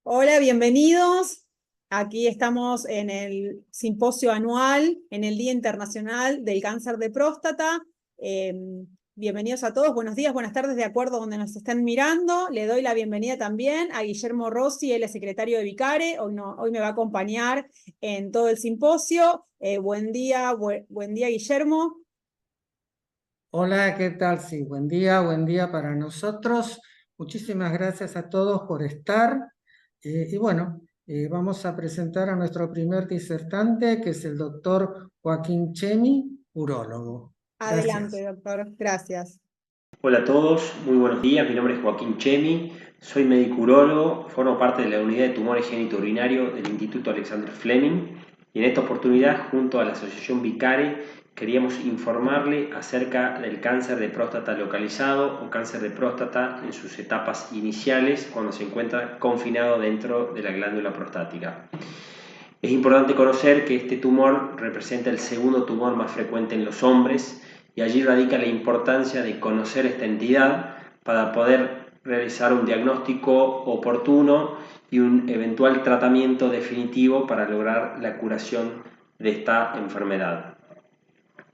Hola, bienvenidos. Aquí estamos en el simposio anual, en el Día Internacional del Cáncer de Próstata. Eh, Bienvenidos a todos, buenos días, buenas tardes, de acuerdo a donde nos estén mirando. Le doy la bienvenida también a Guillermo Rossi, él es secretario de Vicare, hoy me va a acompañar en todo el simposio. Buen día, buen día, Guillermo. Hola, ¿qué tal? Sí, buen día para nosotros. Muchísimas gracias a todos por estar. Vamos a presentar a nuestro primer disertante, que es el doctor Joaquín Chemi, urólogo. Adelante, Gracias. doctor, gracias. Hola a todos, muy buenos días. Mi nombre es Joaquín Chemi, soy médico urólogo, formo parte de la unidad de tumores genitourinario del Instituto Alexander Fleming y en esta oportunidad, junto a la Asociación Vicare, queríamos informarle acerca del cáncer de próstata localizado o cáncer de próstata en sus etapas iniciales cuando se encuentra confinado dentro de la glándula prostática. Es importante conocer que este tumor representa el segundo tumor más frecuente en los hombres y allí radica la importancia de conocer esta entidad para poder realizar un diagnóstico oportuno y un eventual tratamiento definitivo para lograr la curación de esta enfermedad.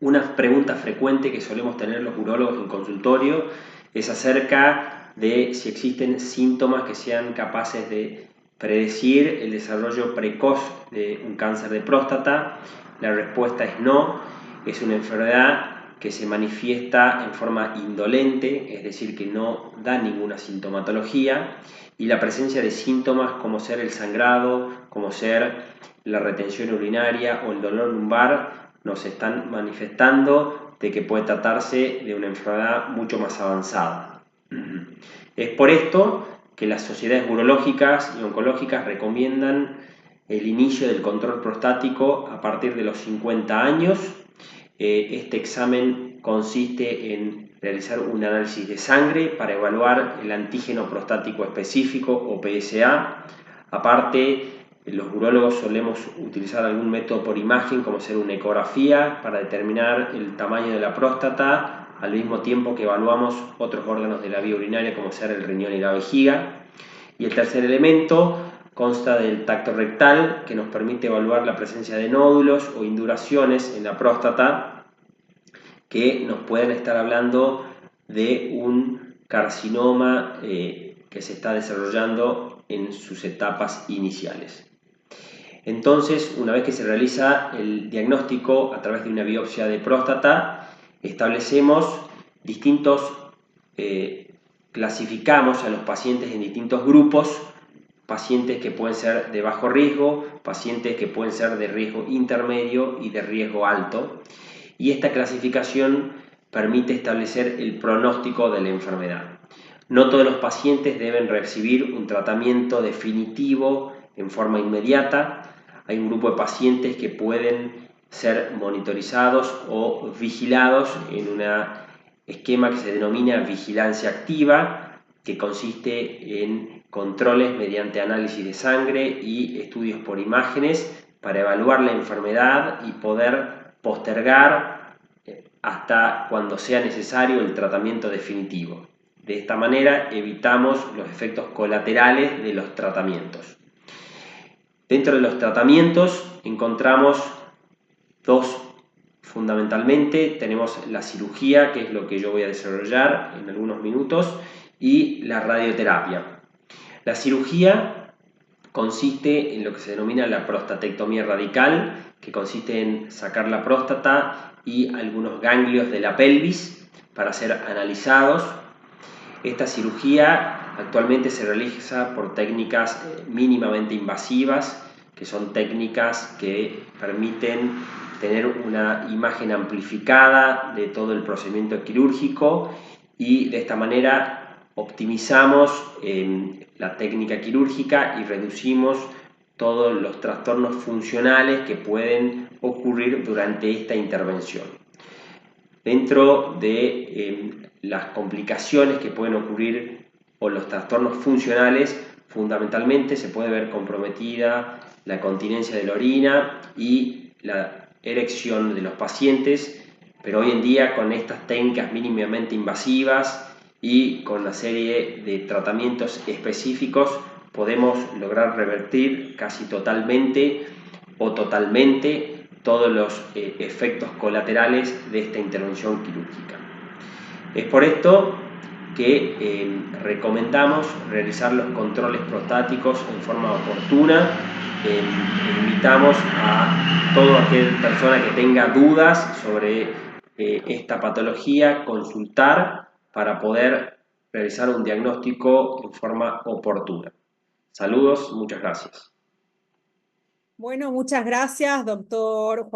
Una pregunta frecuente que solemos tener los urólogos en consultorio es acerca de si existen síntomas que sean capaces de predecir el desarrollo precoz de un cáncer de próstata. La respuesta es no, es una enfermedad que se manifiesta en forma indolente, es decir, que no da ninguna sintomatología, y la presencia de síntomas como ser el sangrado, como ser la retención urinaria o el dolor lumbar nos están manifestando de que puede tratarse de una enfermedad mucho más avanzada. Es por esto que las sociedades urológicas y oncológicas recomiendan el inicio del control prostático a partir de los 50 años. Este examen consiste en realizar un análisis de sangre para evaluar el antígeno prostático específico o PSA. Aparte, los urólogos solemos utilizar algún método por imagen, como ser una ecografía, para determinar el tamaño de la próstata, al mismo tiempo que evaluamos otros órganos de la vía urinaria, como ser el riñón y la vejiga. Y el tercer elemento consta del tacto rectal, que nos permite evaluar la presencia de nódulos o induraciones en la próstata, que nos pueden estar hablando de un carcinoma que se está desarrollando en sus etapas iniciales. Entonces, una vez que se realiza el diagnóstico a través de una biopsia de próstata, establecemos clasificamos a los pacientes en distintos grupos, pacientes que pueden ser de bajo riesgo, pacientes que pueden ser de riesgo intermedio y de riesgo alto, y esta clasificación permite establecer el pronóstico de la enfermedad. No todos los pacientes deben recibir un tratamiento definitivo en forma inmediata. Hay un grupo de pacientes que pueden ser monitorizados o vigilados en un esquema que se denomina vigilancia activa, que consiste en controles mediante análisis de sangre y estudios por imágenes para evaluar la enfermedad y poder postergar hasta cuando sea necesario el tratamiento definitivo. De esta manera evitamos los efectos colaterales de los tratamientos. Dentro de los tratamientos encontramos dos fundamentalmente. Tenemos la cirugía, que es lo que yo voy a desarrollar en algunos minutos, y la radioterapia. La cirugía consiste en lo que se denomina la prostatectomía radical, que consiste en sacar la próstata y algunos ganglios de la pelvis para ser analizados. Esta cirugía actualmente se realiza por técnicas mínimamente invasivas, que son técnicas que permiten tener una imagen amplificada de todo el procedimiento quirúrgico y de esta manera optimizamos la técnica quirúrgica y reducimos todos los trastornos funcionales que pueden ocurrir durante esta intervención. Dentro de las complicaciones que pueden ocurrir o los trastornos funcionales, fundamentalmente se puede ver comprometida la continencia de la orina y la erección de los pacientes, pero hoy en día con estas técnicas mínimamente invasivas y con una serie de tratamientos específicos podemos lograr revertir casi totalmente o totalmente todos los efectos colaterales de esta intervención quirúrgica. Es por esto que recomendamos realizar los controles prostáticos en forma oportuna. Invitamos a toda aquella persona que tenga dudas sobre esta patología consultar para poder realizar un diagnóstico en forma oportuna. Saludos, muchas gracias. Bueno, muchas gracias, doctor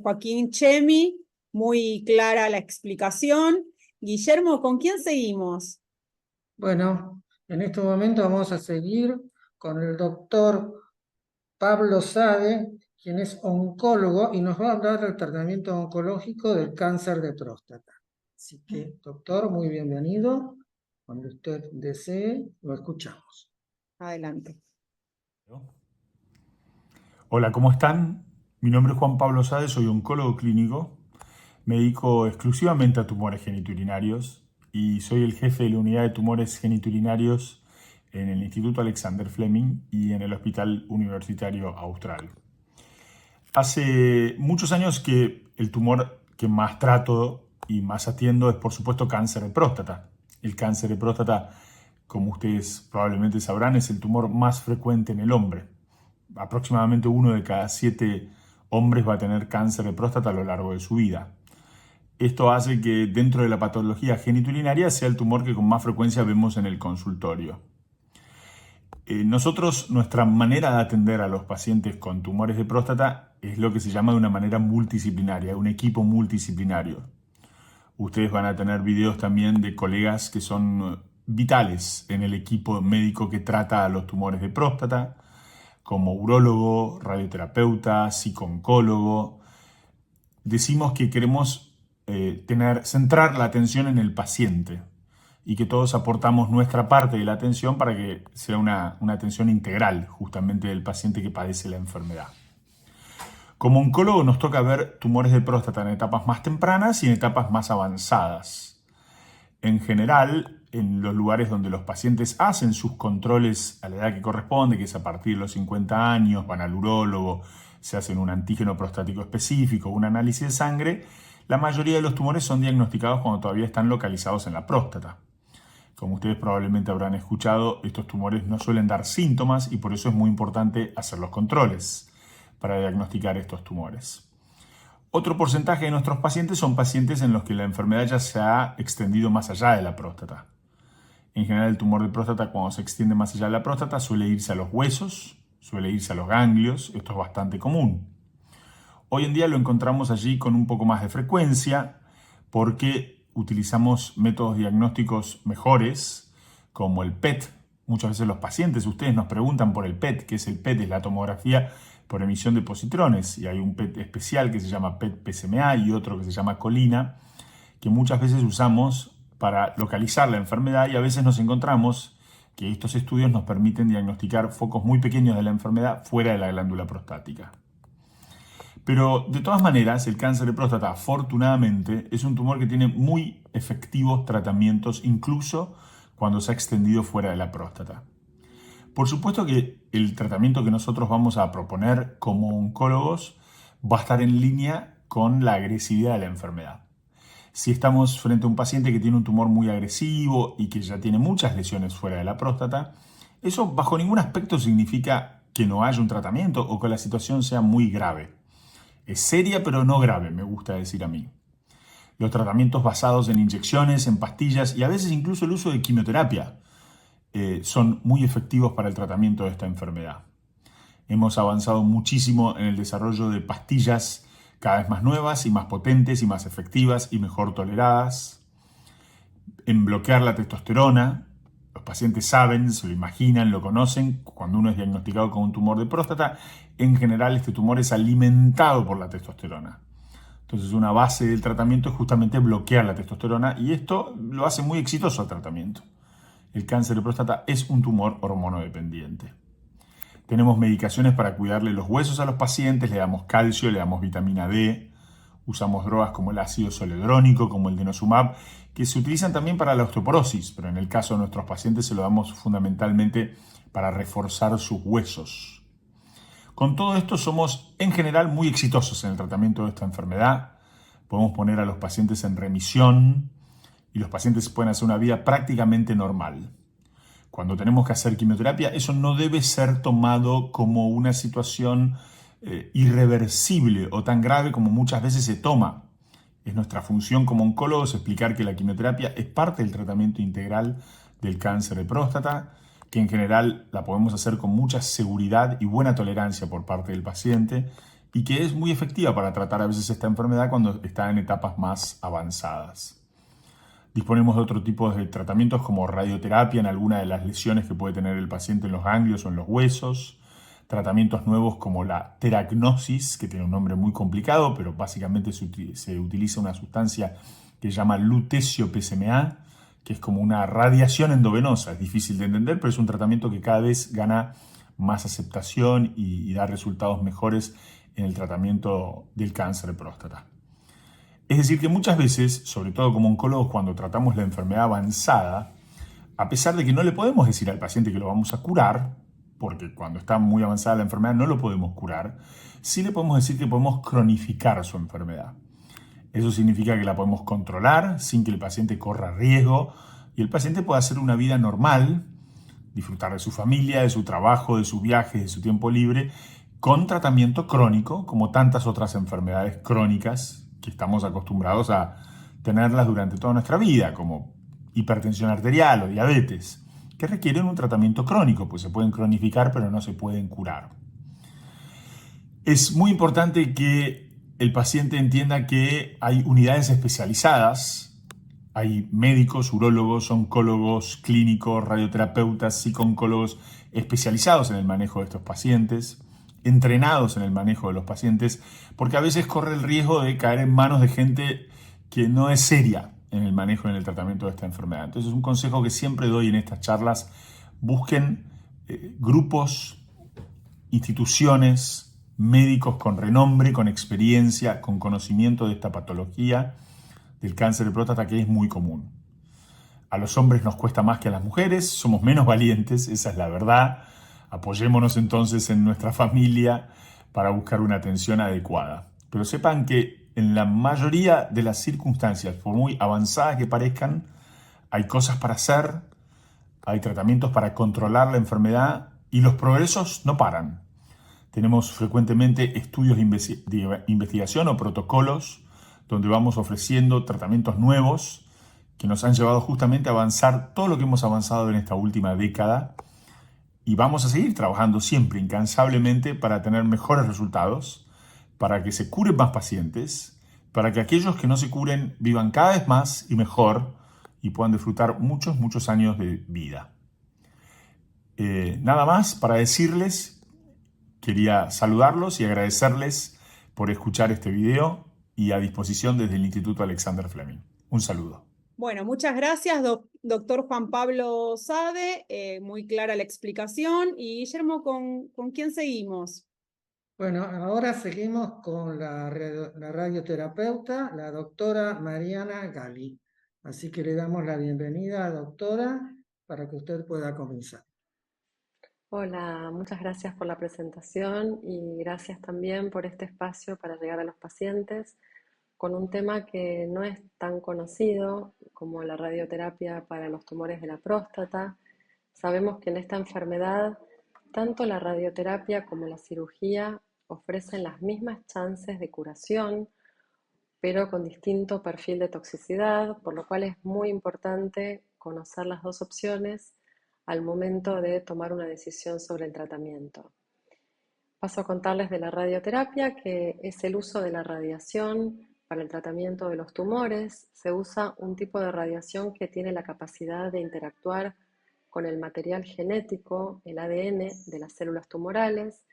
Joaquín Chemi. Muy clara la explicación. Guillermo, ¿con quién seguimos? Bueno, en este momento vamos a seguir con el doctor Pablo Sade, quien es oncólogo y nos va a hablar del tratamiento oncológico del cáncer de próstata. Así que, doctor, muy bienvenido. Cuando usted desee, lo escuchamos. Adelante. Hola, ¿cómo están? Mi nombre es Juan Pablo Sade, soy oncólogo clínico. Me dedico exclusivamente a tumores geniturinarios y soy el jefe de la unidad de tumores geniturinarios en el Instituto Alexander Fleming y en el Hospital Universitario Austral. Hace muchos años que el tumor que más trato y más atiendo es, por supuesto, cáncer de próstata. El cáncer de próstata, como ustedes probablemente sabrán, es el tumor más frecuente en el hombre. Aproximadamente 1 de cada 7 hombres va a tener cáncer de próstata a lo largo de su vida. Esto hace que dentro de la patología genitourinaria sea el tumor que con más frecuencia vemos en el consultorio. Nuestra manera de atender a los pacientes con tumores de próstata es lo que se llama de una manera multidisciplinaria, un equipo multidisciplinario. Ustedes van a tener videos también de colegas que son vitales en el equipo médico que trata a los tumores de próstata, como urólogo, radioterapeuta, psicooncólogo. Decimos que queremos centrar la atención en el paciente y que todos aportamos nuestra parte de la atención para que sea una atención integral justamente del paciente que padece la enfermedad. Como oncólogo nos toca ver tumores de próstata en etapas más tempranas y en etapas más avanzadas. En general, en los lugares donde los pacientes hacen sus controles a la edad que corresponde, que es a partir de los 50 años, van al urólogo, se hacen un antígeno prostático específico, un análisis de sangre, la mayoría de los tumores son diagnosticados cuando todavía están localizados en la próstata. Como ustedes probablemente habrán escuchado, estos tumores no suelen dar síntomas y por eso es muy importante hacer los controles para diagnosticar estos tumores. Otro porcentaje de nuestros pacientes son pacientes en los que la enfermedad ya se ha extendido más allá de la próstata. En general, el tumor de próstata, cuando se extiende más allá de la próstata, suele irse a los huesos, suele irse a los ganglios. Esto es bastante común. Hoy en día lo encontramos allí con un poco más de frecuencia porque utilizamos métodos diagnósticos mejores, como el PET. Muchas veces los pacientes, ustedes nos preguntan por el PET. ¿Qué es el PET? Es la tomografía por emisión de positrones. Y hay un PET especial que se llama PET-PSMA y otro que se llama colina, que muchas veces usamos para localizar la enfermedad y a veces nos encontramos que estos estudios nos permiten diagnosticar focos muy pequeños de la enfermedad fuera de la glándula prostática. Pero de todas maneras, el cáncer de próstata, afortunadamente, es un tumor que tiene muy efectivos tratamientos, incluso cuando se ha extendido fuera de la próstata. Por supuesto que el tratamiento que nosotros vamos a proponer como oncólogos va a estar en línea con la agresividad de la enfermedad. Si estamos frente a un paciente que tiene un tumor muy agresivo y que ya tiene muchas lesiones fuera de la próstata, eso bajo ningún aspecto significa que no haya un tratamiento o que la situación sea muy grave. Es seria pero no grave, me gusta decir a mí. Los tratamientos basados en inyecciones, en pastillas y a veces incluso el uso de quimioterapia son muy efectivos para el tratamiento de esta enfermedad. Hemos avanzado muchísimo en el desarrollo de pastillas cada vez más nuevas y más potentes y más efectivas y mejor toleradas, en bloquear la testosterona. Los pacientes saben, se lo imaginan, lo conocen. Cuando uno es diagnosticado con un tumor de próstata, en general este tumor es alimentado por la testosterona. Entonces una base del tratamiento es justamente bloquear la testosterona y esto lo hace muy exitoso al tratamiento. El cáncer de próstata es un tumor hormonodependiente. Tenemos medicaciones para cuidarle los huesos a los pacientes, le damos calcio, le damos vitamina D, Usamos drogas como el ácido zoledrónico, como el denosumab, que se utilizan también para la osteoporosis, pero en el caso de nuestros pacientes se lo damos fundamentalmente para reforzar sus huesos. Con todo esto somos en general muy exitosos en el tratamiento de esta enfermedad. Podemos poner a los pacientes en remisión y los pacientes pueden hacer una vida prácticamente normal. Cuando tenemos que hacer quimioterapia, eso no debe ser tomado como una situación irreversible o tan grave como muchas veces se toma. Es nuestra función como oncólogos explicar que la quimioterapia es parte del tratamiento integral del cáncer de próstata, que en general la podemos hacer con mucha seguridad y buena tolerancia por parte del paciente y que es muy efectiva para tratar a veces esta enfermedad cuando está en etapas más avanzadas. Disponemos de otro tipo de tratamientos como radioterapia en alguna de las lesiones que puede tener el paciente en los ganglios o en los huesos, tratamientos nuevos como la teragnosis, que tiene un nombre muy complicado, pero básicamente se utiliza una sustancia que se llama lutecio-PSMA, que es como una radiación endovenosa. Es difícil de entender, pero es un tratamiento que cada vez gana más aceptación y da resultados mejores en el tratamiento del cáncer de próstata. Es decir, que muchas veces, sobre todo como oncólogos, cuando tratamos la enfermedad avanzada, a pesar de que no le podemos decir al paciente que lo vamos a curar, porque cuando está muy avanzada la enfermedad no lo podemos curar, sí le podemos decir que podemos cronificar su enfermedad. Eso significa que la podemos controlar sin que el paciente corra riesgo y el paciente pueda hacer una vida normal, disfrutar de su familia, de su trabajo, de sus viajes, de su tiempo libre, con tratamiento crónico, como tantas otras enfermedades crónicas que estamos acostumbrados a tenerlas durante toda nuestra vida, como hipertensión arterial o diabetes, que requieren un tratamiento crónico, pues se pueden cronificar pero no se pueden curar. Es muy importante que el paciente entienda que hay unidades especializadas, hay médicos, urólogos, oncólogos, clínicos, radioterapeutas, psicooncólogos especializados en el manejo de estos pacientes, entrenados en el manejo de los pacientes, porque a veces corre el riesgo de caer en manos de gente que no es seria en el manejo y en el tratamiento de esta enfermedad. Entonces, un consejo que siempre doy en estas charlas: busquen grupos, instituciones, médicos con renombre, con experiencia, con conocimiento de esta patología del cáncer de próstata, que es muy común. A los hombres nos cuesta más que a las mujeres, somos menos valientes, esa es la verdad. Apoyémonos entonces en nuestra familia para buscar una atención adecuada. Pero sepan que en la mayoría de las circunstancias, por muy avanzadas que parezcan, hay cosas para hacer, hay tratamientos para controlar la enfermedad y los progresos no paran. Tenemos frecuentemente estudios de investigación o protocolos donde vamos ofreciendo tratamientos nuevos que nos han llevado justamente a avanzar todo lo que hemos avanzado en esta última década, y vamos a seguir trabajando siempre incansablemente para tener mejores resultados, para que se curen más pacientes, para que aquellos que no se curen vivan cada vez más y mejor y puedan disfrutar muchos, muchos años de vida. Nada más para decirles, quería saludarlos y agradecerles por escuchar este video, y a disposición desde el Instituto Alexander Fleming. Un saludo. Bueno, muchas gracias, doctor Juan Pablo Sade. Muy clara la explicación. Y Guillermo, ¿con quién seguimos? Bueno, ahora seguimos con la radioterapeuta, la doctora Mariana Gali. Así que le damos la bienvenida, doctora, para que usted pueda comenzar. Hola, muchas gracias por la presentación y gracias también por este espacio para llegar a los pacientes con un tema que no es tan conocido como la radioterapia para los tumores de la próstata. Sabemos que en esta enfermedad tanto la radioterapia como la cirugía ofrecen las mismas chances de curación, pero con distinto perfil de toxicidad, por lo cual es muy importante conocer las dos opciones al momento de tomar una decisión sobre el tratamiento. Paso a contarles de la radioterapia, que es el uso de la radiación para el tratamiento de los tumores. Se usa un tipo de radiación que tiene la capacidad de interactuar con el material genético, el ADN de las células tumorales,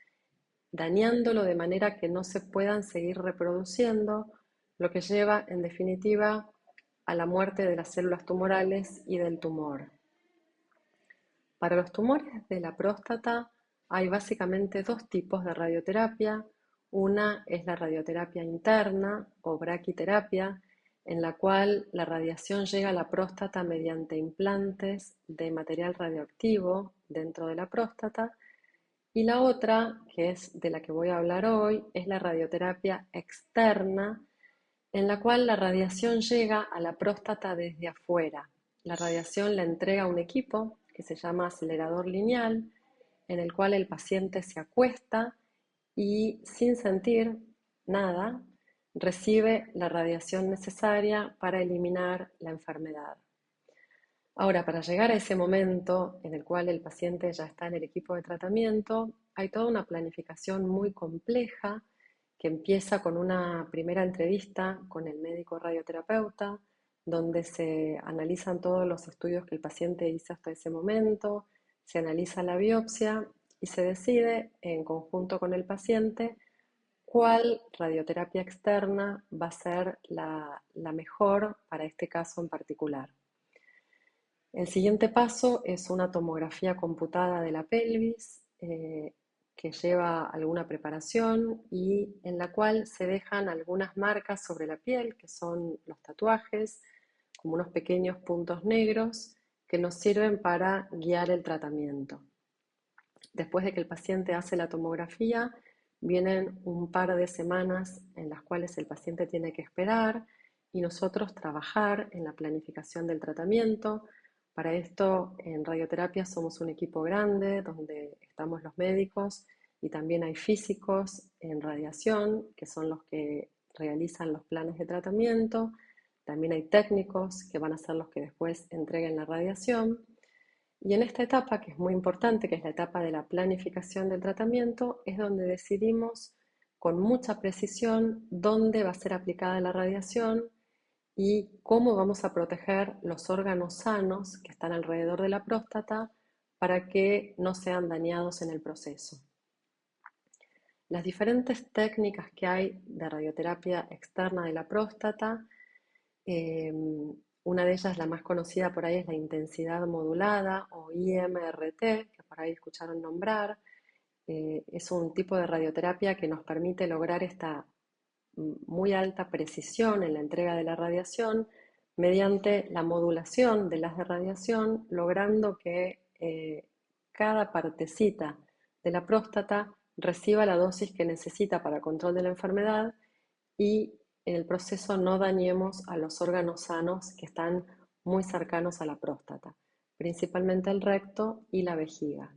dañándolo de manera que no se puedan seguir reproduciendo, lo que lleva en definitiva a la muerte de las células tumorales y del tumor. Para los tumores de la próstata hay básicamente dos tipos de radioterapia. Una es la radioterapia interna o braquiterapia, en la cual la radiación llega a la próstata mediante implantes de material radioactivo dentro de la próstata. Y la otra, que es de la que voy a hablar hoy, es la radioterapia externa, en la cual la radiación llega a la próstata desde afuera. La radiación la entrega un equipo que se llama acelerador lineal, en el cual el paciente se acuesta y sin sentir nada recibe la radiación necesaria para eliminar la enfermedad. Ahora, para llegar a ese momento en el cual el paciente ya está en el equipo de tratamiento, hay toda una planificación muy compleja que empieza con una primera entrevista con el médico radioterapeuta, donde se analizan todos los estudios que el paciente hizo hasta ese momento, se analiza la biopsia y se decide en conjunto con el paciente cuál radioterapia externa va a ser la mejor para este caso en particular. El siguiente paso es una tomografía computada de la pelvis que lleva alguna preparación y en la cual se dejan algunas marcas sobre la piel, que son los tatuajes, como unos pequeños puntos negros que nos sirven para guiar el tratamiento. Después de que el paciente hace la tomografía, vienen un par de semanas en las cuales el paciente tiene que esperar y nosotros trabajar en la planificación del tratamiento. Para esto, en radioterapia somos un equipo grande donde estamos los médicos y también hay físicos en radiación, que son los que realizan los planes de tratamiento. También hay técnicos que van a ser los que después entreguen la radiación. Y en esta etapa, que es muy importante, que es la etapa de la planificación del tratamiento, es donde decidimos con mucha precisión dónde va a ser aplicada la radiación y cómo vamos a proteger los órganos sanos que están alrededor de la próstata para que no sean dañados en el proceso. Las diferentes técnicas que hay de radioterapia externa de la próstata, una de ellas, la más conocida por ahí, es la intensidad modulada o IMRT, que por ahí escucharon nombrar. Es un tipo de radioterapia que nos permite lograr esta muy alta precisión en la entrega de la radiación mediante la modulación de las de radiación, logrando que cada partecita de la próstata reciba la dosis que necesita para control de la enfermedad y en el proceso no dañemos a los órganos sanos que están muy cercanos a la próstata, principalmente el recto y la vejiga.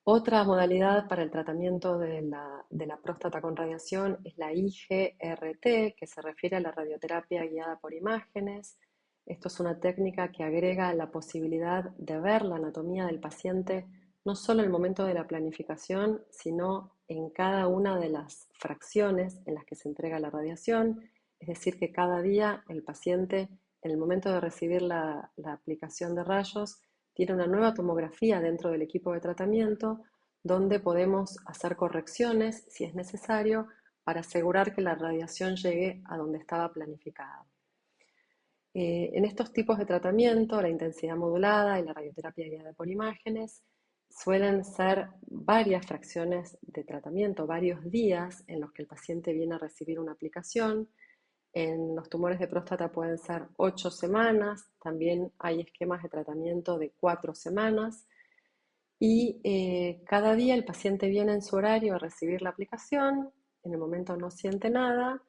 Otra modalidad para el tratamiento de la próstata con radiación es la IGRT, que se refiere a la radioterapia guiada por imágenes. Esto es una técnica que agrega la posibilidad de ver la anatomía del paciente no solo en el momento de la planificación, sino en cada una de las fracciones en las que se entrega la radiación. Es decir, que cada día el paciente, en el momento de recibir la aplicación de rayos, tiene una nueva tomografía dentro del equipo de tratamiento donde podemos hacer correcciones si es necesario para asegurar que la radiación llegue a donde estaba planificada. En estos tipos de tratamiento, la intensidad modulada y la radioterapia guiada por imágenes suelen ser varias fracciones de tratamiento, varios días en los que el paciente viene a recibir una aplicación. En los tumores de próstata pueden ser 8 semanas, también hay esquemas de tratamiento de 4 semanas y cada día el paciente viene en su horario a recibir la aplicación, en el momento no siente nada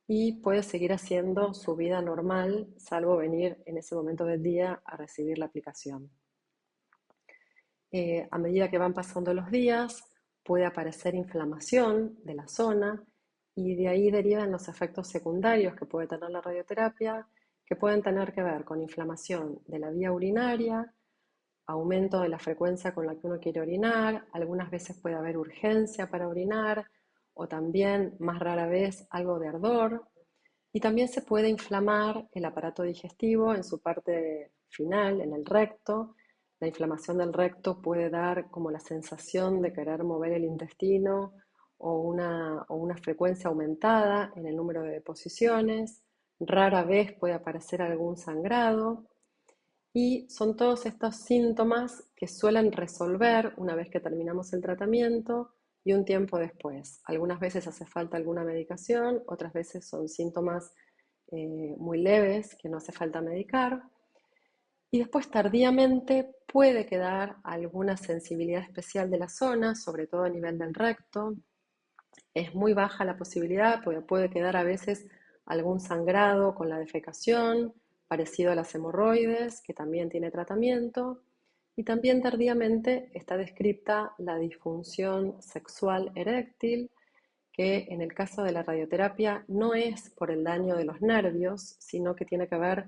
y puede seguir haciendo su vida normal, salvo venir en ese momento del día a recibir la aplicación. A medida que van pasando los días, puede aparecer inflamación de la zona y de ahí derivan los efectos secundarios que puede tener la radioterapia, que pueden tener que ver con inflamación de la vía urinaria, aumento de la frecuencia con la que uno quiere orinar, algunas veces puede haber urgencia para orinar o también, más rara vez, algo de ardor. Y también se puede inflamar el aparato digestivo en su parte final, en el recto. La inflamación del recto puede dar como la sensación de querer mover el intestino o una frecuencia aumentada en el número de deposiciones. Rara vez puede aparecer algún sangrado. Y son todos estos síntomas que suelen resolver una vez que terminamos el tratamiento y un tiempo después. Algunas veces hace falta alguna medicación, otras veces son síntomas muy leves que no hace falta medicar. Y después tardíamente puede quedar alguna sensibilidad especial de la zona, sobre todo a nivel del recto. Es muy baja la posibilidad, puede quedar a veces algún sangrado con la defecación, parecido a las hemorroides, que también tiene tratamiento. Y también tardíamente está descrita la disfunción sexual eréctil, que en el caso de la radioterapia no es por el daño de los nervios, sino que tiene que ver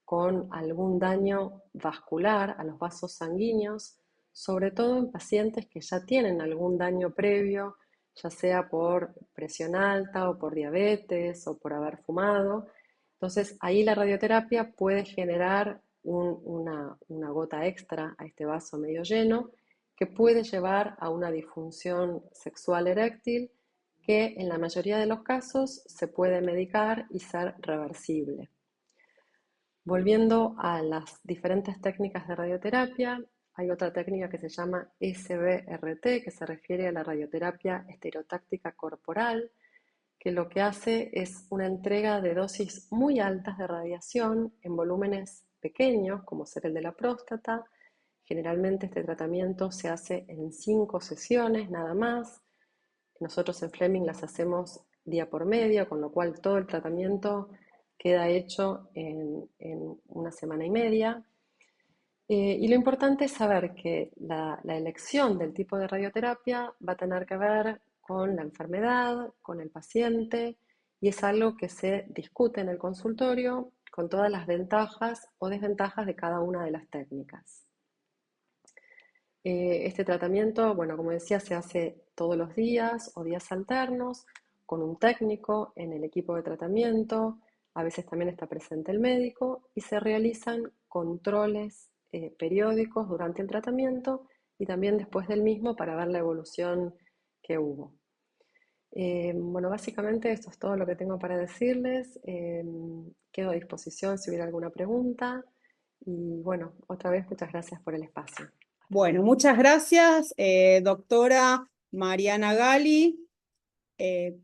con algún daño vascular a los vasos sanguíneos, sobre todo en pacientes que ya tienen algún daño previo, ya sea por presión alta o por diabetes o por haber fumado. Entonces ahí la radioterapia puede generar una gota extra a este vaso medio lleno que puede llevar a una disfunción sexual eréctil que en la mayoría de los casos se puede medicar y ser reversible. Volviendo a las diferentes técnicas de radioterapia, hay otra técnica que se llama SBRT, que se refiere a la radioterapia estereotáctica corporal, que lo que hace es una entrega de dosis muy altas de radiación en volúmenes pequeños, como ser el de la próstata. Generalmente este tratamiento se hace en 5 sesiones nada más. Nosotros en Fleming las hacemos día por medio, con lo cual todo el tratamiento queda hecho en 1 semana y media. Y lo importante es saber que la elección del tipo de radioterapia va a tener que ver con la enfermedad, con el paciente, y es algo que se discute en el consultorio con todas las ventajas o desventajas de cada una de las técnicas. Este tratamiento, bueno, como decía, se hace todos los días o días alternos con un técnico en el equipo de tratamiento. A veces también está presente el médico y se realizan controles periódicos durante el tratamiento y también después del mismo para ver la evolución que hubo. Bueno, básicamente esto es todo lo que tengo para decirles. Quedo a disposición si hubiera alguna pregunta. Y bueno, otra vez muchas gracias por el espacio. Bueno, muchas gracias, doctora Mariana Gali,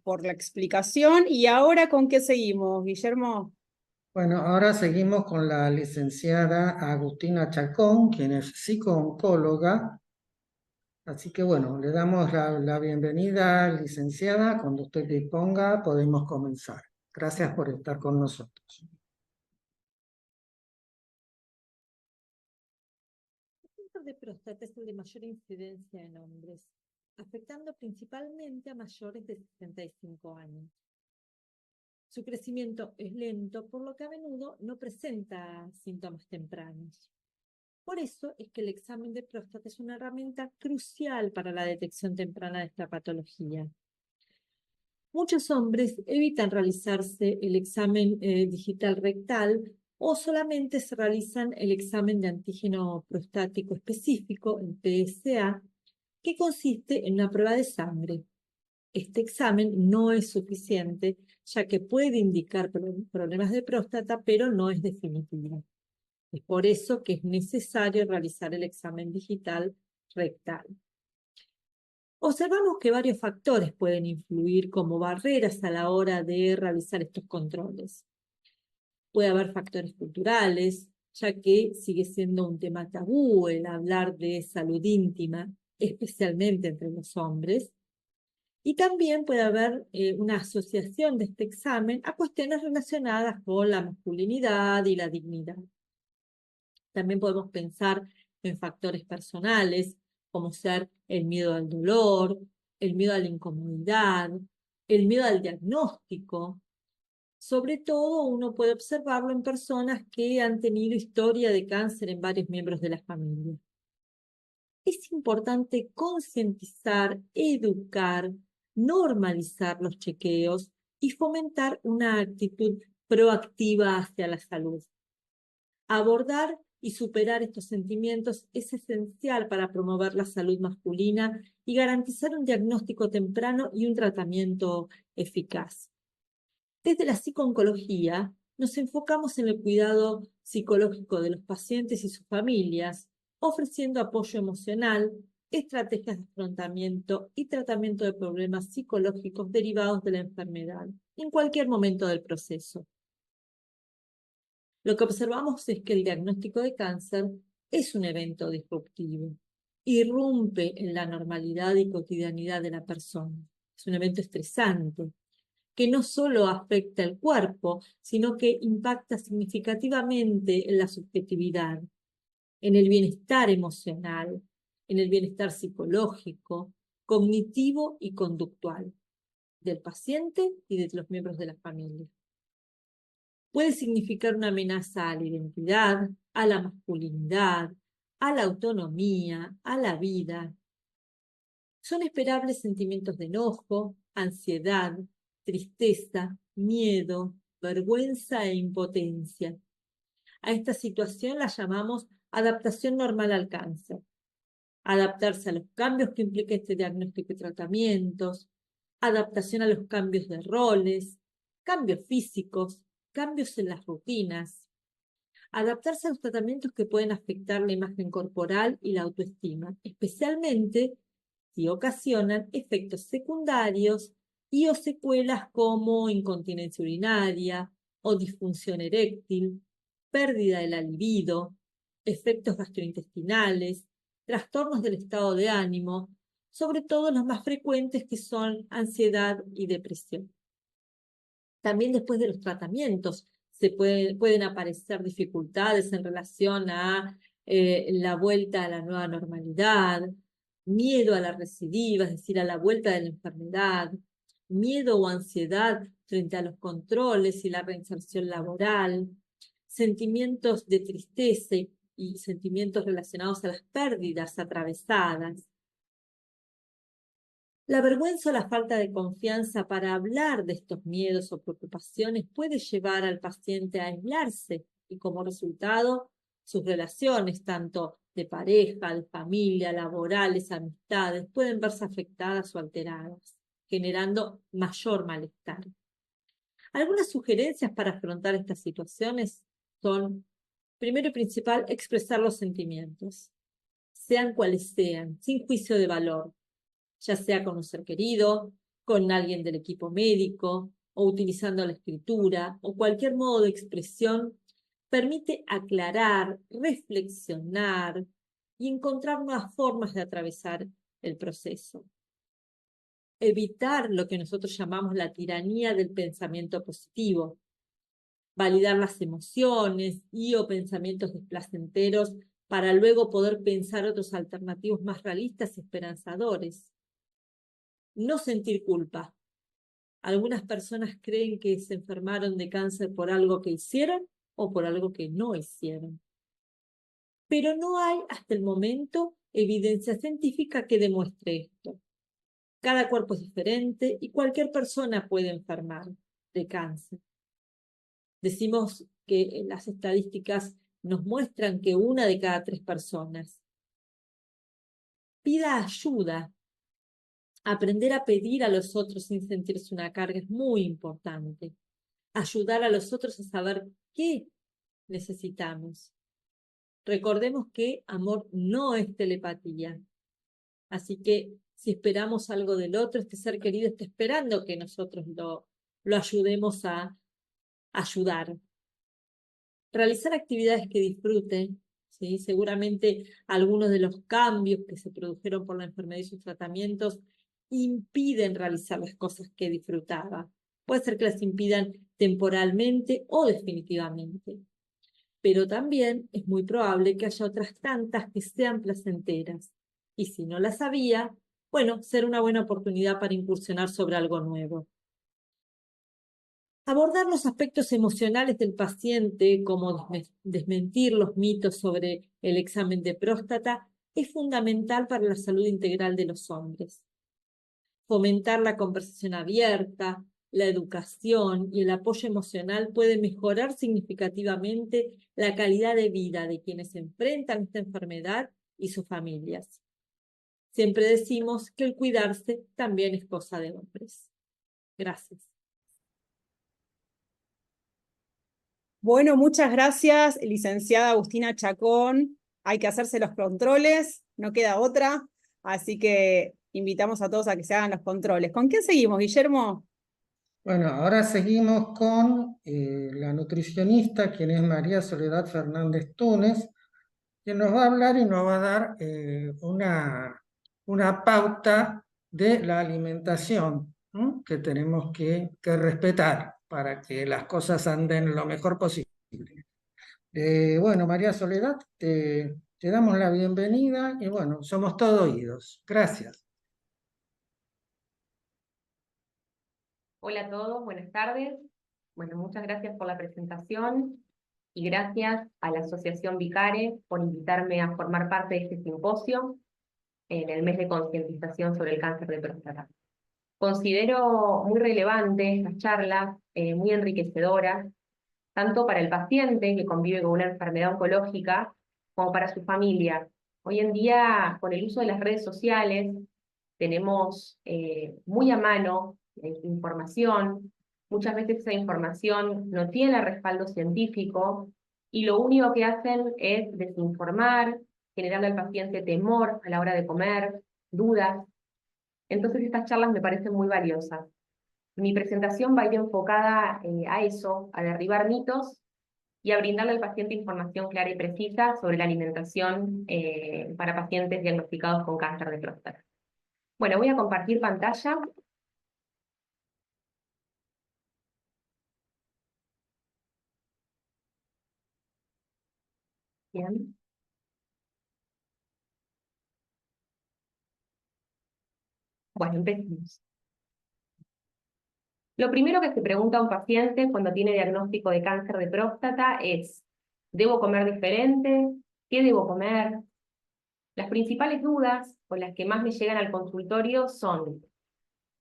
por la explicación. ¿Y ahora con qué seguimos, Guillermo? Bueno, ahora seguimos con la licenciada Agustina Chacón, quien es psico-oncóloga. Así que bueno, le damos la bienvenida, licenciada. Cuando usted disponga, podemos comenzar. Gracias por estar con nosotros. El cáncer de próstata es el de mayor incidencia en hombres, afectando principalmente a mayores de 65 años. Su crecimiento es lento, por lo que a menudo no presenta síntomas tempranos. Por eso es que el examen de próstata es una herramienta crucial para la detección temprana de esta patología. Muchos hombres evitan realizarse el examen digital rectal o solamente se realizan el examen de antígeno prostático específico, el PSA, que consiste en una prueba de sangre. Este examen no es suficiente, ya que puede indicar problemas de próstata, pero no es definitivo. Es por eso que es necesario realizar el examen digital rectal. Observamos que varios factores pueden influir como barreras a la hora de realizar estos controles. Puede haber factores culturales, ya que sigue siendo un tema tabú el hablar de salud íntima, especialmente entre los hombres. Y también puede haber una asociación de este examen a cuestiones relacionadas con la masculinidad y la dignidad. También podemos pensar en factores personales, como ser el miedo al dolor, el miedo a la incomodidad, el miedo al diagnóstico. Sobre todo, uno puede observarlo en personas que han tenido historia de cáncer en varios miembros de la familia. Es importante concientizar, educar, normalizar los chequeos y fomentar una actitud proactiva hacia la salud. Abordar y superar estos sentimientos es esencial para promover la salud masculina y garantizar un diagnóstico temprano y un tratamiento eficaz. Desde la psico-oncología nos enfocamos en el cuidado psicológico de los pacientes y sus familias, ofreciendo apoyo emocional, estrategias de afrontamiento y tratamiento de problemas psicológicos derivados de la enfermedad, en cualquier momento del proceso. Lo que observamos es que el diagnóstico de cáncer es un evento disruptivo, irrumpe en la normalidad y cotidianidad de la persona. Es un evento estresante, que no solo afecta el cuerpo, sino que impacta significativamente en la subjetividad, en el bienestar emocional, en el bienestar psicológico, cognitivo y conductual del paciente y de los miembros de la familia. Puede significar una amenaza a la identidad, a la masculinidad, a la autonomía, a la vida. Son esperables sentimientos de enojo, ansiedad, tristeza, miedo, vergüenza e impotencia. A esta situación la llamamos adaptación normal al cáncer. Adaptarse a los cambios que implica este diagnóstico y tratamientos, adaptación a los cambios de roles, cambios físicos, cambios en las rutinas, adaptarse a los tratamientos que pueden afectar la imagen corporal y la autoestima, especialmente si ocasionan efectos secundarios y o secuelas como incontinencia urinaria o disfunción eréctil, pérdida de la libido, efectos gastrointestinales, trastornos del estado de ánimo, sobre todo los más frecuentes que son ansiedad y depresión. También después de los tratamientos pueden aparecer dificultades en relación a la vuelta a la nueva normalidad, miedo a la recidiva, es decir, a la vuelta de la enfermedad, miedo o ansiedad frente a los controles y la reinserción laboral, sentimientos de tristeza y sentimientos relacionados a las pérdidas atravesadas. La vergüenza o la falta de confianza para hablar de estos miedos o preocupaciones puede llevar al paciente a aislarse y como resultado sus relaciones, tanto de pareja, de familia, laborales, amistades, pueden verse afectadas o alteradas, generando mayor malestar. Algunas sugerencias para afrontar estas situaciones son, primero y principal, expresar los sentimientos, sean cuales sean, sin juicio de valor, ya sea con un ser querido, con alguien del equipo médico, o utilizando la escritura, o cualquier modo de expresión, permite aclarar, reflexionar y encontrar nuevas formas de atravesar el proceso. Evitar lo que nosotros llamamos la tiranía del pensamiento positivo, validar las emociones y o pensamientos desplacenteros para luego poder pensar otros alternativos más realistas y esperanzadores. No sentir culpa. Algunas personas creen que se enfermaron de cáncer por algo que hicieron o por algo que no hicieron. Pero no hay hasta el momento evidencia científica que demuestre esto. Cada cuerpo es diferente y cualquier persona puede enfermar de cáncer. Decimos que las estadísticas nos muestran que 1 de cada 3 personas. Pida ayuda. Aprender a pedir a los otros sin sentirse una carga es muy importante. Ayudar a los otros a saber qué necesitamos. Recordemos que amor no es telepatía. Así que si esperamos algo del otro, este ser querido está esperando que nosotros lo ayudemos a ayudar. Realizar actividades que disfruten, ¿sí? Seguramente algunos de los cambios que se produjeron por la enfermedad y sus tratamientos impiden realizar las cosas que disfrutaba. Puede ser que las impidan temporalmente o definitivamente. Pero también es muy probable que haya otras tantas que sean placenteras. Y si no las había, bueno, será una buena oportunidad para incursionar sobre algo nuevo. Abordar los aspectos emocionales del paciente, como desmentir los mitos sobre el examen de próstata, es fundamental para la salud integral de los hombres. Fomentar la conversación abierta, la educación y el apoyo emocional puede mejorar significativamente la calidad de vida de quienes enfrentan esta enfermedad y sus familias. Siempre decimos que el cuidarse también es cosa de hombres. Gracias. Bueno, muchas gracias, licenciada Agustina Chacón. Hay que hacerse los controles, no queda otra. Así que invitamos a todos a que se hagan los controles. ¿Con quién seguimos, Guillermo? Bueno, ahora seguimos con la nutricionista, quien es María Soledad Fernández Túnez, quien nos va a hablar y nos va a dar una pauta de la alimentación, ¿no?, que tenemos que respetar para que las cosas anden lo mejor posible. Bueno, María Soledad, te damos la bienvenida y bueno, somos todo oídos. Gracias. Hola a todos, buenas tardes. Bueno, muchas gracias por la presentación y gracias a la Asociación Vicare por invitarme a formar parte de este simposio en el mes de concientización sobre el cáncer de próstata. Considero muy relevante estas charlas, muy enriquecedoras, tanto para el paciente que convive con una enfermedad oncológica, como para su familia. Hoy en día, con el uso de las redes sociales, tenemos muy a mano información. Muchas veces esa información no tiene respaldo científico y lo único que hacen es desinformar, generando al paciente temor a la hora de comer, dudas. Entonces estas charlas me parecen muy valiosas. Mi presentación va a ir enfocada a eso, a derribar mitos y a brindarle al paciente información clara y precisa sobre la alimentación para pacientes diagnosticados con cáncer de próstata. Bueno, voy a compartir pantalla. Bien. Bueno, empecemos. Lo primero que se pregunta a un paciente cuando tiene diagnóstico de cáncer de próstata es: ¿debo comer diferente? ¿Qué debo comer? Las principales dudas, o las que más me llegan al consultorio, son: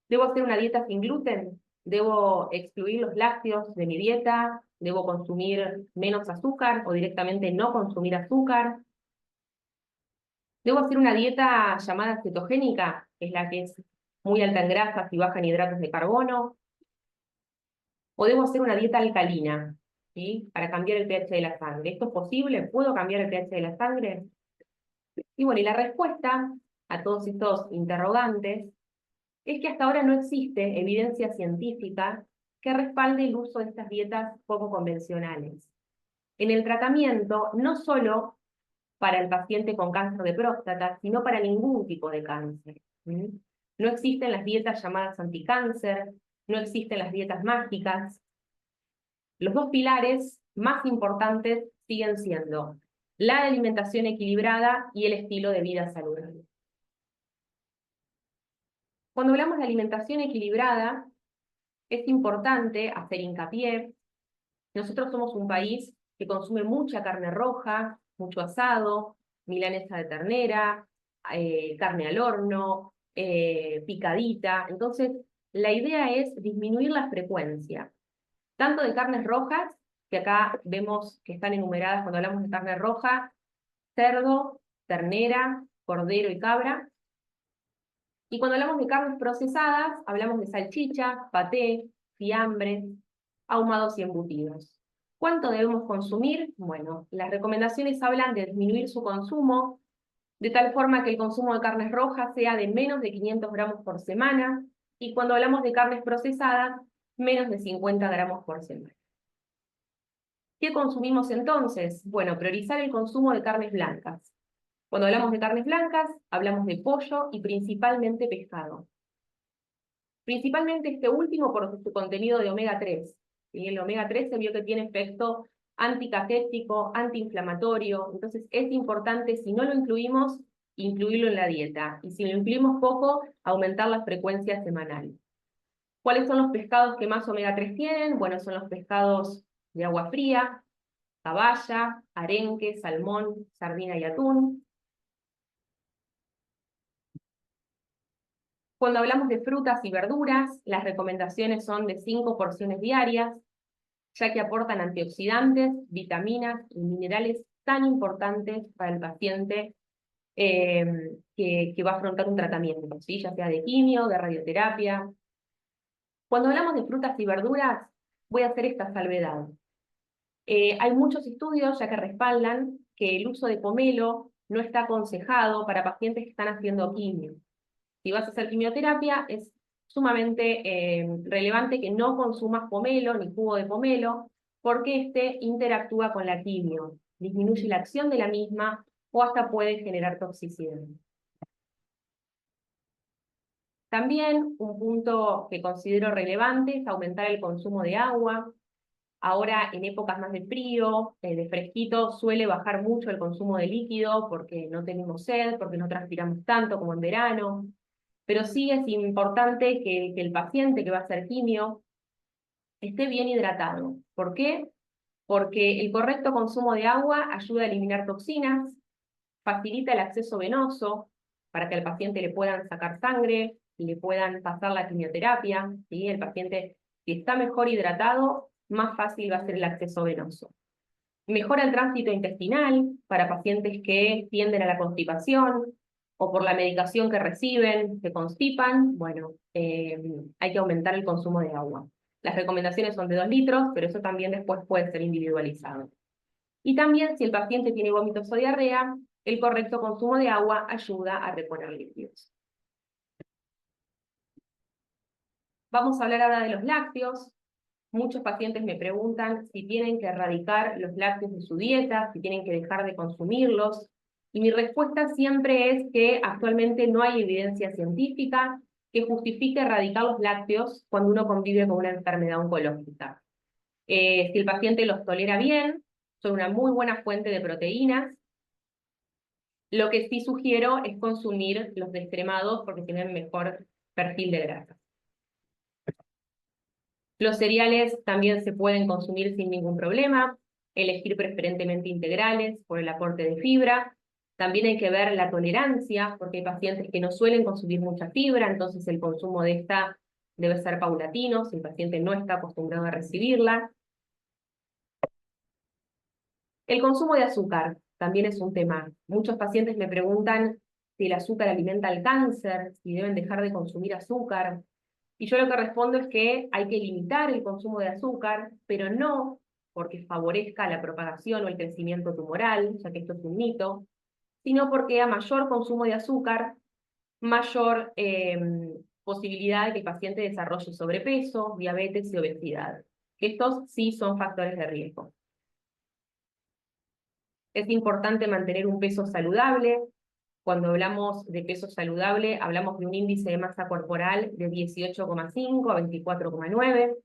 ¿debo hacer una dieta sin gluten? ¿Debo excluir los lácteos de mi dieta? ¿Debo consumir menos azúcar o directamente no consumir azúcar? ¿Debo hacer una dieta llamada cetogénica, que es la que es muy alta en grasas y baja en hidratos de carbono? ¿O debo hacer una dieta alcalina, ¿sí?, para cambiar el pH de la sangre? ¿Esto es posible? ¿Puedo cambiar el pH de la sangre? Y bueno, y la respuesta a todos estos interrogantes es que hasta ahora no existe evidencia científica que respalde el uso de estas dietas poco convencionales en el tratamiento, no solo para el paciente con cáncer de próstata, sino para ningún tipo de cáncer. No existen las dietas llamadas anticáncer, no existen las dietas mágicas. Los dos pilares más importantes siguen siendo la alimentación equilibrada y el estilo de vida saludable. Cuando hablamos de alimentación equilibrada, es importante hacer hincapié. Nosotros somos un país que consume mucha carne roja, mucho asado, milanesa de ternera, carne al horno, picadita. Entonces, la idea es disminuir la frecuencia, tanto de carnes rojas, que acá vemos que están enumeradas cuando hablamos de carne roja: cerdo, ternera, cordero y cabra. Y cuando hablamos de carnes procesadas, hablamos de salchicha, paté, fiambres, ahumados y embutidos. ¿Cuánto debemos consumir? Bueno, las recomendaciones hablan de disminuir su consumo, de tal forma que el consumo de carnes rojas sea de menos de 500 gramos por semana, y cuando hablamos de carnes procesadas, menos de 50 gramos por semana. ¿Qué consumimos entonces? Bueno, priorizar el consumo de carnes blancas. Cuando hablamos de carnes blancas, hablamos de pollo y principalmente pescado. Principalmente este último por su contenido de omega 3. ¿Sí? El omega 3 se vio que tiene efecto anticatético, antiinflamatorio, entonces es importante, si no lo incluimos, incluirlo en la dieta, y si lo incluimos poco, aumentar la frecuencia semanal. ¿Cuáles son los pescados que más omega 3 tienen? Bueno, son los pescados de agua fría, caballa, arenque, salmón, sardina y atún. Cuando hablamos de frutas y verduras, las recomendaciones son de 5 porciones diarias, ya que aportan antioxidantes, vitaminas y minerales tan importantes para el paciente que va a afrontar un tratamiento, ¿sí?, ya sea de quimio, de radioterapia. Cuando hablamos de frutas y verduras, voy a hacer esta salvedad. Hay muchos estudios ya que respaldan que el uso de pomelo no está aconsejado para pacientes que están haciendo quimio. Si vas a hacer quimioterapia, es sumamente relevante que no consumas pomelo ni jugo de pomelo, porque este interactúa con la quimio, disminuye la acción de la misma o hasta puede generar toxicidad. También un punto que considero relevante es aumentar el consumo de agua. Ahora, en épocas más de frío, de fresquito, suele bajar mucho el consumo de líquido porque no tenemos sed, porque no transpiramos tanto como en verano. Pero sí es importante que el paciente que va a hacer quimio esté bien hidratado. ¿Por qué? Porque el correcto consumo de agua ayuda a eliminar toxinas, facilita el acceso venoso para que al paciente le puedan sacar sangre y le puedan pasar la quimioterapia, ¿sí? El paciente, si está mejor hidratado, más fácil va a ser el acceso venoso. Mejora el tránsito intestinal para pacientes que tienden a la constipación o por la medicación que reciben, se constipan. Bueno, hay que aumentar el consumo de agua. Las recomendaciones son de 2 litros, pero eso también después puede ser individualizado. Y también, si el paciente tiene vómitos o diarrea, el correcto consumo de agua ayuda a reponer líquidos. Vamos a hablar ahora de los lácteos. Muchos pacientes me preguntan si tienen que erradicar los lácteos de su dieta, si tienen que dejar de consumirlos. Y mi respuesta siempre es que actualmente no hay evidencia científica que justifique erradicar los lácteos cuando uno convive con una enfermedad oncológica. Si el paciente los tolera bien, son una muy buena fuente de proteínas. Lo que sí sugiero es consumir los descremados porque tienen mejor perfil de grasa. Los cereales también se pueden consumir sin ningún problema, elegir preferentemente integrales por el aporte de fibra. También hay que ver la tolerancia, porque hay pacientes que no suelen consumir mucha fibra, entonces el consumo de esta debe ser paulatino, si el paciente no está acostumbrado a recibirla. El consumo de azúcar también es un tema. Muchos pacientes me preguntan si el azúcar alimenta el cáncer, si deben dejar de consumir azúcar. Y yo lo que respondo es que hay que limitar el consumo de azúcar, pero no porque favorezca la propagación o el crecimiento tumoral, ya que esto es un mito, sino porque a mayor consumo de azúcar, mayor posibilidad de que el paciente desarrolle sobrepeso, diabetes y obesidad. Estos sí son factores de riesgo. Es importante mantener un peso saludable. Cuando hablamos de peso saludable, hablamos de un índice de masa corporal de 18,5 a 24,9.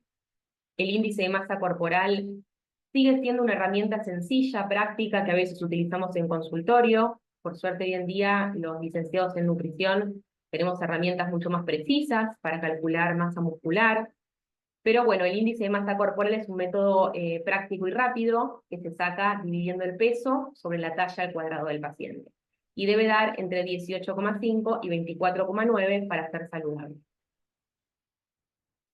El índice de masa corporal sigue siendo una herramienta sencilla, práctica, que a veces utilizamos en consultorio. Por suerte, hoy en día, los licenciados en nutrición tenemos herramientas mucho más precisas para calcular masa muscular. Pero bueno, el índice de masa corporal es un método práctico y rápido que se saca dividiendo el peso sobre la talla al cuadrado del paciente. Y debe dar entre 18,5 y 24,9 para ser saludable.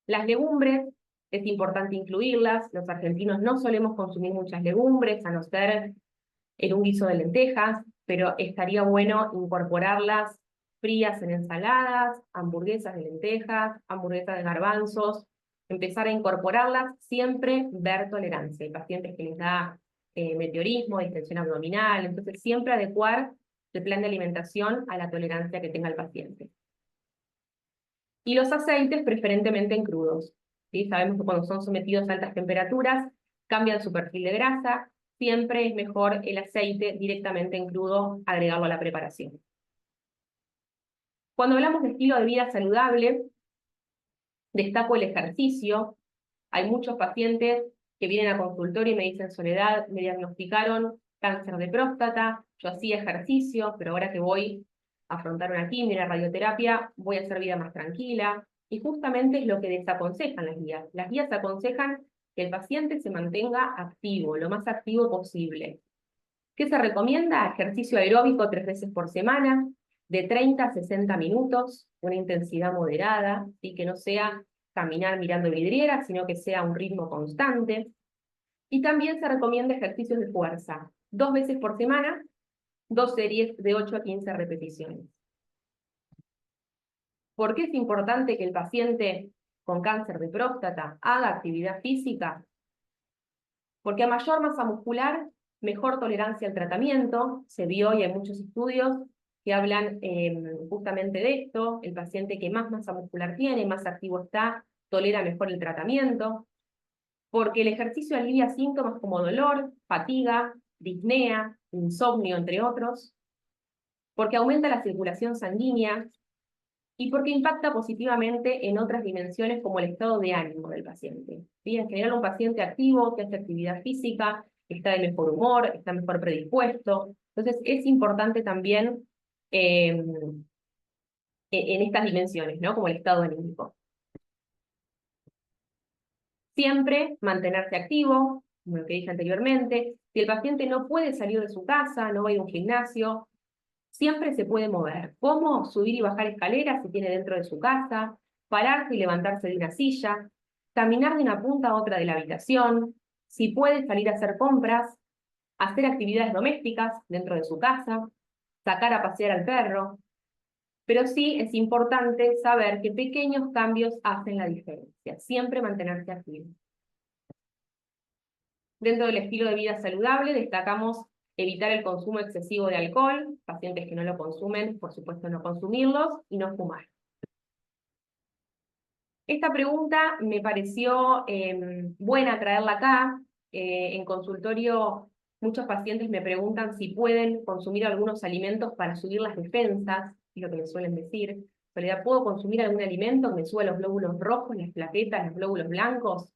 Las legumbres, es importante incluirlas. Los argentinos no solemos consumir muchas legumbres, a no ser en un guiso de lentejas, pero estaría bueno incorporarlas frías en ensaladas, hamburguesas de lentejas, hamburguesas de garbanzos, empezar a incorporarlas, siempre ver tolerancia. Hay pacientes que les da meteorismo, distensión abdominal, entonces siempre adecuar el plan de alimentación a la tolerancia que tenga el paciente. Y los aceites preferentemente en crudos, ¿sí? Sabemos que cuando son sometidos a altas temperaturas cambian su perfil de grasa, siempre es mejor el aceite directamente en crudo agregarlo a la preparación. Cuando hablamos de estilo de vida saludable, destaco el ejercicio. Hay muchos pacientes que vienen a consultorio y me dicen: Soledad, me diagnosticaron cáncer de próstata, yo hacía ejercicio, pero ahora que voy a afrontar una quimio, una radioterapia, voy a hacer vida más tranquila. Y justamente es lo que desaconsejan las guías. Las guías aconsejan que el paciente se mantenga activo, lo más activo posible. ¿Qué se recomienda? Ejercicio aeróbico 3 veces por semana, de 30 a 60 minutos, una intensidad moderada, ¿sí? Que no sea caminar mirando vidrieras, sino que sea un ritmo constante. Y también se recomienda ejercicios de fuerza, 2 veces por semana, 2 series de 8 a 15 repeticiones. ¿Por qué es importante que el paciente con cáncer de próstata haga actividad física? Porque a mayor masa muscular, mejor tolerancia al tratamiento. Se vio y hay muchos estudios que hablan justamente de esto. El paciente que más masa muscular tiene, más activo está, tolera mejor el tratamiento. Porque el ejercicio alivia síntomas como dolor, fatiga, disnea, insomnio, entre otros. Porque aumenta la circulación sanguínea y porque impacta positivamente en otras dimensiones como el estado de ánimo del paciente. ¿Sí? En general, un paciente activo que hace actividad física está de mejor humor, está mejor predispuesto. Entonces, es importante también en estas dimensiones, ¿no? Como el estado anímico. Siempre mantenerse activo, como lo que dije anteriormente. Si el paciente no puede salir de su casa, no va a ir a un gimnasio, siempre se puede mover. ¿Cómo? Subir y bajar escaleras si tiene dentro de su casa, pararse y levantarse de una silla, caminar de una punta a otra de la habitación, si puede salir a hacer compras, hacer actividades domésticas dentro de su casa, sacar a pasear al perro. Pero sí es importante saber que pequeños cambios hacen la diferencia. Siempre mantenerse activo. Dentro del estilo de vida saludable destacamos evitar el consumo excesivo de alcohol, pacientes que no lo consumen, por supuesto no consumirlos, y no fumar. Esta pregunta me pareció buena traerla acá. En consultorio muchos pacientes me preguntan si pueden consumir algunos alimentos para subir las defensas, es lo que me suelen decir. En realidad, ¿puedo consumir algún alimento que me suba los glóbulos rojos, las plaquetas, los glóbulos blancos?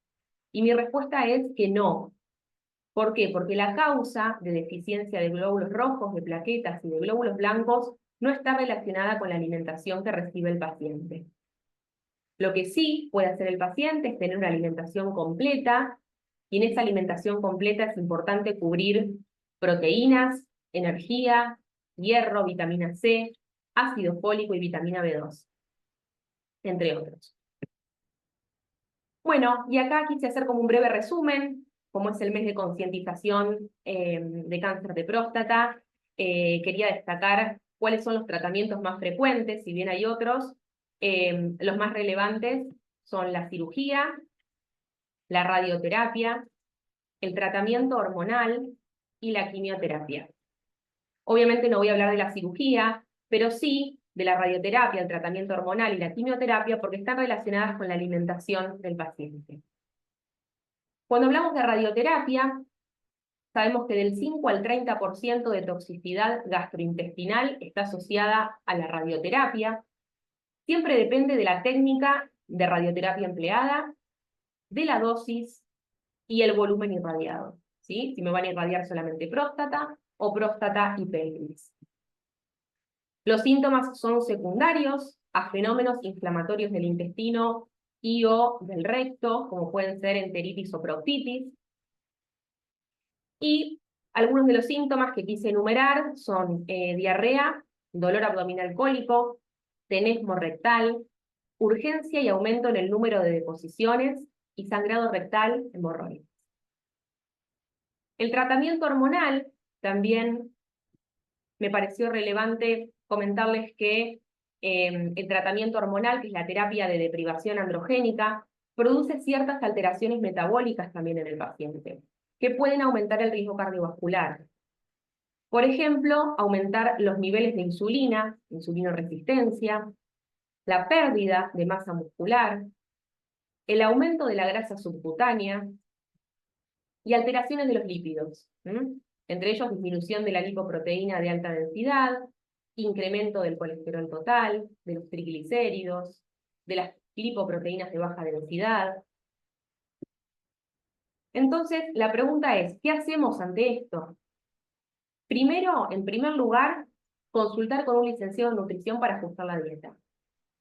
Y mi respuesta es que no. ¿Por qué? Porque la causa de deficiencia de glóbulos rojos, de plaquetas y de glóbulos blancos no está relacionada con la alimentación que recibe el paciente. Lo que sí puede hacer el paciente es tener una alimentación completa, y en esa alimentación completa es importante cubrir proteínas, energía, hierro, vitamina C, ácido fólico y vitamina B2, entre otros. Bueno, y acá quise hacer como un breve resumen. Como es el mes de concientización de cáncer de próstata, quería destacar cuáles son los tratamientos más frecuentes, si bien hay otros. Los más relevantes son la cirugía, la radioterapia, el tratamiento hormonal y la quimioterapia. Obviamente no voy a hablar de la cirugía, pero sí de la radioterapia, el tratamiento hormonal y la quimioterapia, porque están relacionadas con la alimentación del paciente. Cuando hablamos de radioterapia, sabemos que del 5 al 30% de toxicidad gastrointestinal está asociada a la radioterapia. Siempre depende de la técnica de radioterapia empleada, de la dosis y el volumen irradiado, ¿sí? Si me van a irradiar solamente próstata o próstata y pelvis. Los síntomas son secundarios a fenómenos inflamatorios del intestino y o del recto, como pueden ser enteritis o proctitis. Y algunos de los síntomas que quise enumerar son diarrea, dolor abdominal cólico, tenesmo rectal, urgencia y aumento en el número de deposiciones y sangrado rectal hemorroides. El tratamiento hormonal también me pareció relevante comentarles que el tratamiento hormonal, que es la terapia de deprivación androgénica, produce ciertas alteraciones metabólicas también en el paciente, que pueden aumentar el riesgo cardiovascular. Por ejemplo, aumentar los niveles de insulina, insulinoresistencia, la pérdida de masa muscular, el aumento de la grasa subcutánea y alteraciones de los lípidos, entre ellos disminución de la lipoproteína de alta densidad, incremento del colesterol total, de los triglicéridos, de las lipoproteínas de baja densidad. Entonces, la pregunta es, ¿qué hacemos ante esto? Primero, en primer lugar, consultar con un licenciado en nutrición para ajustar la dieta,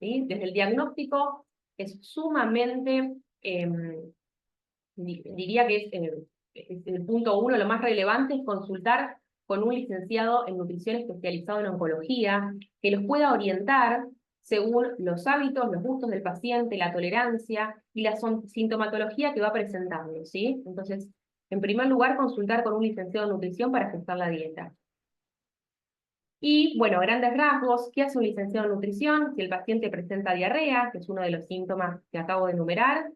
¿sí? Desde el diagnóstico es sumamente, diría que es el punto uno, lo más relevante es consultar con un licenciado en nutrición especializado en oncología, que los pueda orientar según los hábitos, los gustos del paciente, la tolerancia y la sintomatología que va presentando, ¿sí? Entonces, en primer lugar, consultar con un licenciado en nutrición para ajustar la dieta. Y, bueno, grandes rasgos, ¿qué hace un licenciado en nutrición? Si el paciente presenta diarrea, que es uno de los síntomas que acabo de enumerar,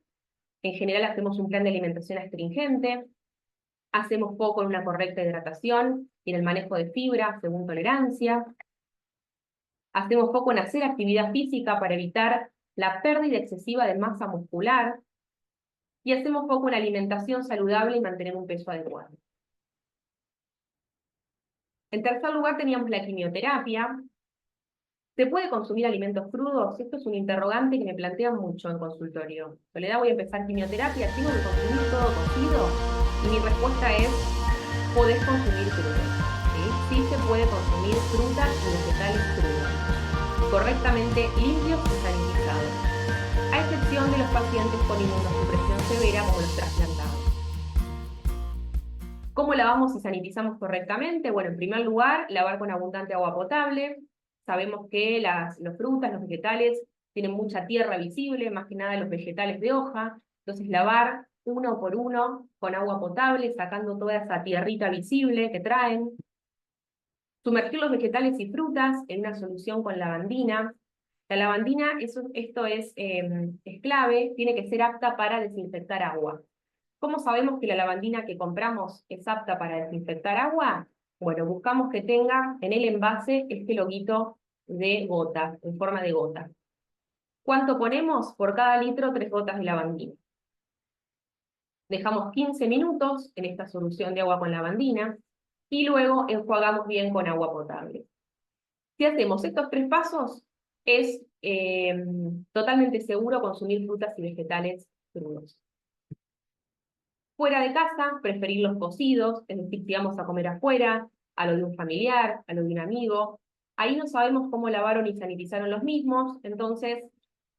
en general hacemos un plan de alimentación astringente. Hacemos foco en una correcta hidratación y en el manejo de fibra según tolerancia. Hacemos foco en hacer actividad física para evitar la pérdida excesiva de masa muscular. Y hacemos foco en alimentación saludable y mantener un peso adecuado. En tercer lugar teníamos la quimioterapia. ¿Se puede consumir alimentos crudos? Esto es un interrogante que me plantean mucho en consultorio. Soledad, voy a empezar quimioterapia, ¿tengo que consumir todo cocido? Y mi respuesta es, podés consumir crudos. ¿Sí? Sí se puede consumir frutas y vegetales crudos, correctamente limpios y sanitizados, a excepción de los pacientes con inmunosupresión severa como los trasplantados. ¿Cómo lavamos y sanitizamos correctamente? Bueno, en primer lugar, lavar con abundante agua potable. Sabemos que las frutas, los vegetales, tienen mucha tierra visible, más que nada los vegetales de hoja. Entonces, lavar uno por uno con agua potable, sacando toda esa tierrita visible que traen. Sumergir los vegetales y frutas en una solución con lavandina. La lavandina, esto es clave, tiene que ser apta para desinfectar agua. ¿Cómo sabemos que la lavandina que compramos es apta para desinfectar agua? Bueno, buscamos que tenga en el envase este loguito de gota, en forma de gota. ¿Cuánto ponemos? Por cada litro, 3 gotas de lavandina. Dejamos 15 minutos en esta solución de agua con lavandina y luego enjuagamos bien con agua potable. Si hacemos estos 3 pasos, es totalmente seguro consumir frutas y vegetales crudos. Fuera de casa, preferir los cocidos, es decir, si vamos a comer afuera, a lo de un familiar, a lo de un amigo. Ahí no sabemos cómo lavaron y sanitizaron los mismos, entonces,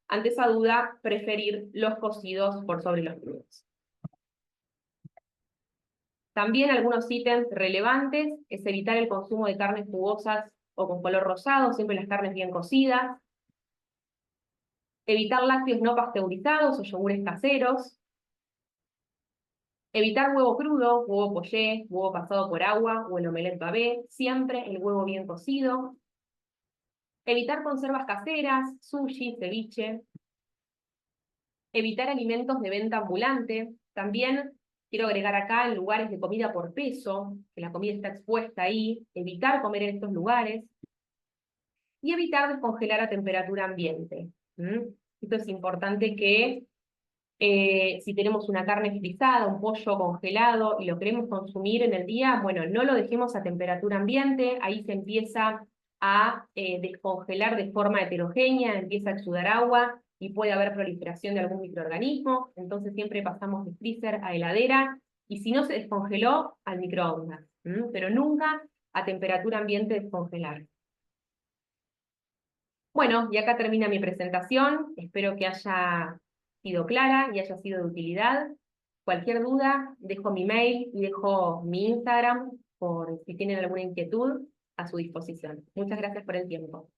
ante esa duda, preferir los cocidos por sobre los crudos. También algunos ítems relevantes es evitar el consumo de carnes jugosas o con color rosado, siempre las carnes bien cocidas. Evitar lácteos no pasteurizados o yogures caseros. Evitar huevo crudo, huevo poché, huevo pasado por agua o el omelette babé, siempre el huevo bien cocido. Evitar conservas caseras, sushi, ceviche. Evitar alimentos de venta ambulante. También quiero agregar acá en lugares de comida por peso, que la comida está expuesta ahí, evitar comer en estos lugares. Y evitar descongelar a temperatura ambiente. Esto es importante que si tenemos una carne frisada, un pollo congelado y lo queremos consumir en el día, bueno, no lo dejemos a temperatura ambiente, ahí se empieza a descongelar de forma heterogénea, empieza a exudar agua y puede haber proliferación de algún microorganismo, entonces siempre pasamos de freezer a heladera y si no se descongeló, al microondas, pero nunca a temperatura ambiente descongelar. Bueno, y acá termina mi presentación, espero que haya sido clara y haya sido de utilidad. Cualquier duda, dejo mi mail y dejo mi Instagram por si tienen alguna inquietud a su disposición. Muchas gracias por el tiempo.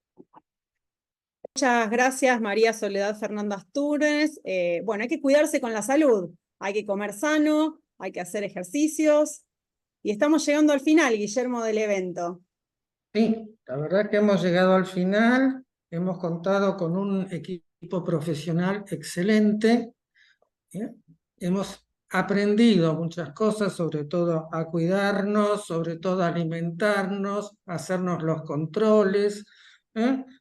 Muchas gracias, María Soledad Fernández Túnez. Bueno, hay que cuidarse con la salud, hay que comer sano, hay que hacer ejercicios. Y estamos llegando al final, Guillermo, del evento. Sí, la verdad que hemos llegado al final, hemos contado con un equipo profesional excelente, hemos aprendido muchas cosas, sobre todo a cuidarnos, sobre todo a alimentarnos, a hacernos los controles,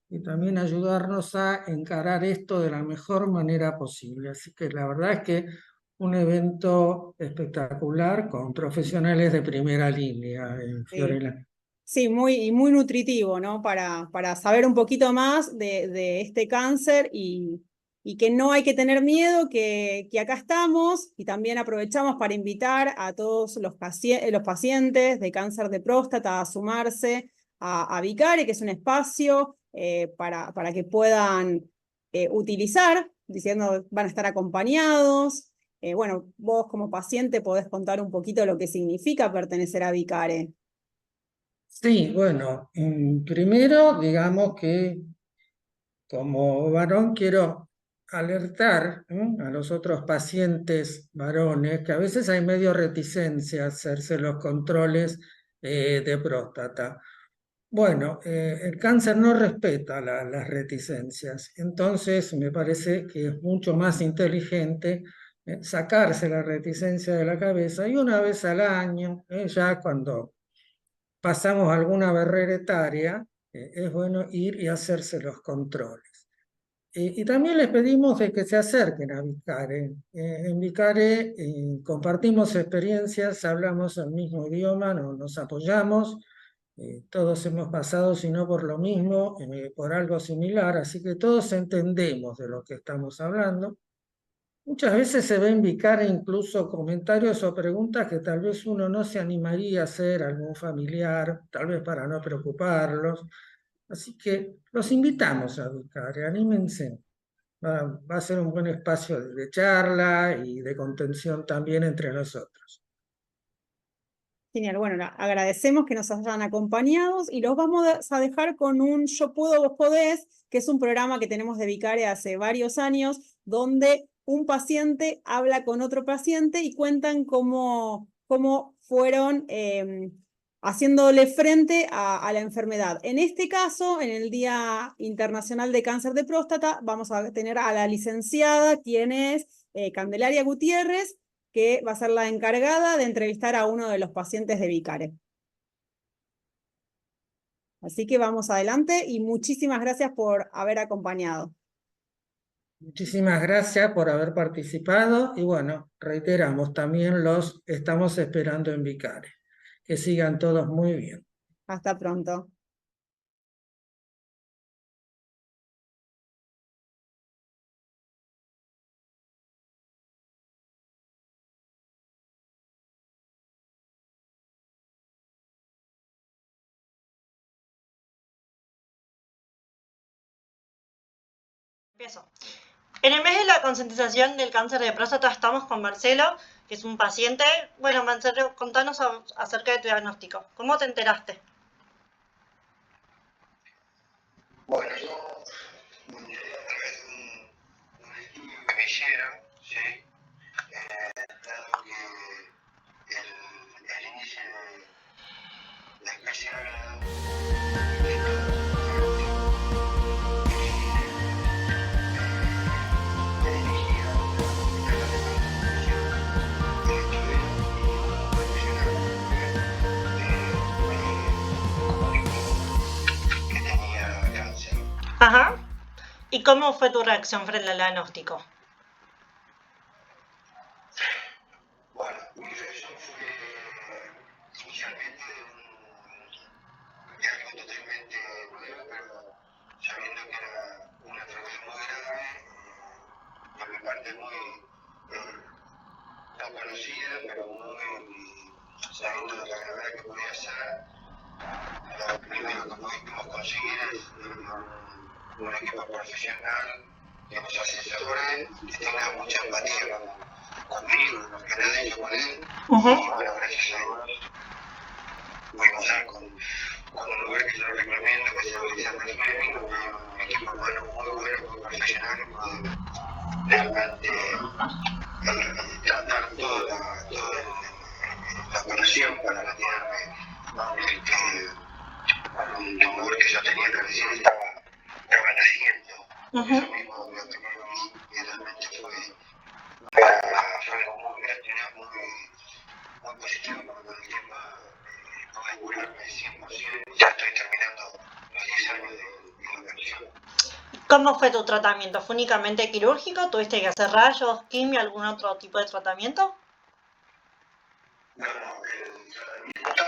y también ayudarnos a encarar esto de la mejor manera posible. Así que la verdad es que un evento espectacular con profesionales de primera línea, Fiorella. Sí, muy nutritivo, ¿no? Para saber un poquito más de este cáncer y que no hay que tener miedo, que acá estamos y también aprovechamos para invitar a todos los pacientes de cáncer de próstata a sumarse a Vicare, que es un espacio para que puedan utilizar, diciendo van a estar acompañados. Bueno, vos como paciente podés contar un poquito lo que significa pertenecer a Vicare. Sí, bueno, primero digamos que como varón quiero alertar a los otros pacientes varones que a veces hay medio reticencia a hacerse los controles de próstata. Bueno, el cáncer no respeta las reticencias, entonces me parece que es mucho más inteligente sacarse la reticencia de la cabeza y una vez al año, ya cuando pasamos alguna barrera etaria, es bueno ir y hacerse los controles. Y también les pedimos de que se acerquen a Vicare. En Vicare compartimos experiencias, hablamos el mismo idioma, nos apoyamos, todos hemos pasado, si no por lo mismo, por algo similar, así que todos entendemos de lo que estamos hablando. Muchas veces se ven Vicare incluso comentarios o preguntas que tal vez uno no se animaría a hacer a algún familiar, tal vez para no preocuparlos. Así que los invitamos a Vicare, anímense. Va a ser un buen espacio de charla y de contención también entre nosotros. Genial, bueno, agradecemos que nos hayan acompañado y los vamos a dejar con un Yo Puedo, Vos Podés, que es un programa que tenemos de Vicare hace varios años, donde un paciente habla con otro paciente y cuentan cómo fueron haciéndole frente a la enfermedad. En este caso, en el Día Internacional de Cáncer de Próstata, vamos a tener a la licenciada, quien es Candelaria Gutiérrez, que va a ser la encargada de entrevistar a uno de los pacientes de Vicare. Así que vamos adelante y muchísimas gracias por haber acompañado. Muchísimas gracias por haber participado y bueno, reiteramos, también los estamos esperando en Vicare. Que sigan todos muy bien. Hasta pronto. Empiezo. En el mes de la concientización del cáncer de próstata estamos con Marcelo, que es un paciente. Bueno, Marcelo, contanos acerca de tu diagnóstico. ¿Cómo te enteraste? Bueno, yo a través de un estudio que me hicieron, ¿sí? Dado que el índice de la especie Ajá. ¿Y cómo fue tu reacción frente al diagnóstico? Bueno, mi reacción fue inicialmente de algo totalmente nuevo, pero sabiendo que era una enfermedad muy grave, por mi parte muy no conocida, pero muy sabiendo de la gravedad que podía ser. Lo primero que pudimos conseguir es un equipo profesional que nos asesore, que tenga mucha empatía conmigo, lo que nada hecho con él. Y bueno, gracias a Dios pudimos dar con un lugar que yo recomiendo, que se llama Alexander Fleming, un equipo humano muy bueno, muy profesional, que realmente tratar toda la operación para retirarme un tumor que yo tenía que recién estaba naciendo. Eso mismo me ocurrió a mí y realmente fue algo muy gratificante, muy positivo, porque con el tiempo pude curarme 100%. Ya estoy terminando los 10 años de la operación. ¿Cómo fue tu tratamiento? ¿Fue únicamente quirúrgico? ¿Tuviste que hacer rayos, quimio, algún otro tipo de tratamiento? No, el tratamiento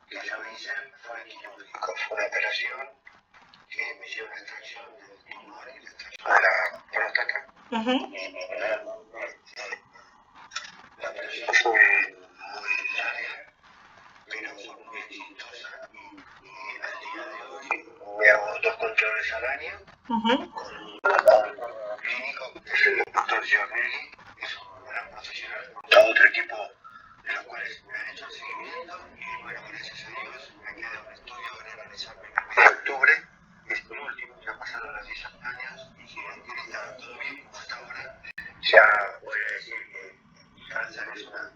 que yo hice fue quirúrgico. Fue una operación que me hicieron la extracción del tumor y la extracción de la próstata. La operación fue muy larga, pero fue muy exitosa. Y al día de hoy me hago 2 controles al año con un laboratorio clínico, que es el doctor Giornelli, que es un gran profesional, con todo otro equipo de los cuales me han hecho el seguimiento. Y bueno, gracias a Dios me queda un estudio para realizarme el 1 de octubre. Este último, ya pasaron los 10 años y si Dios quiere está todo bien hasta ahora. Ya voy a decir que mi cáncer es una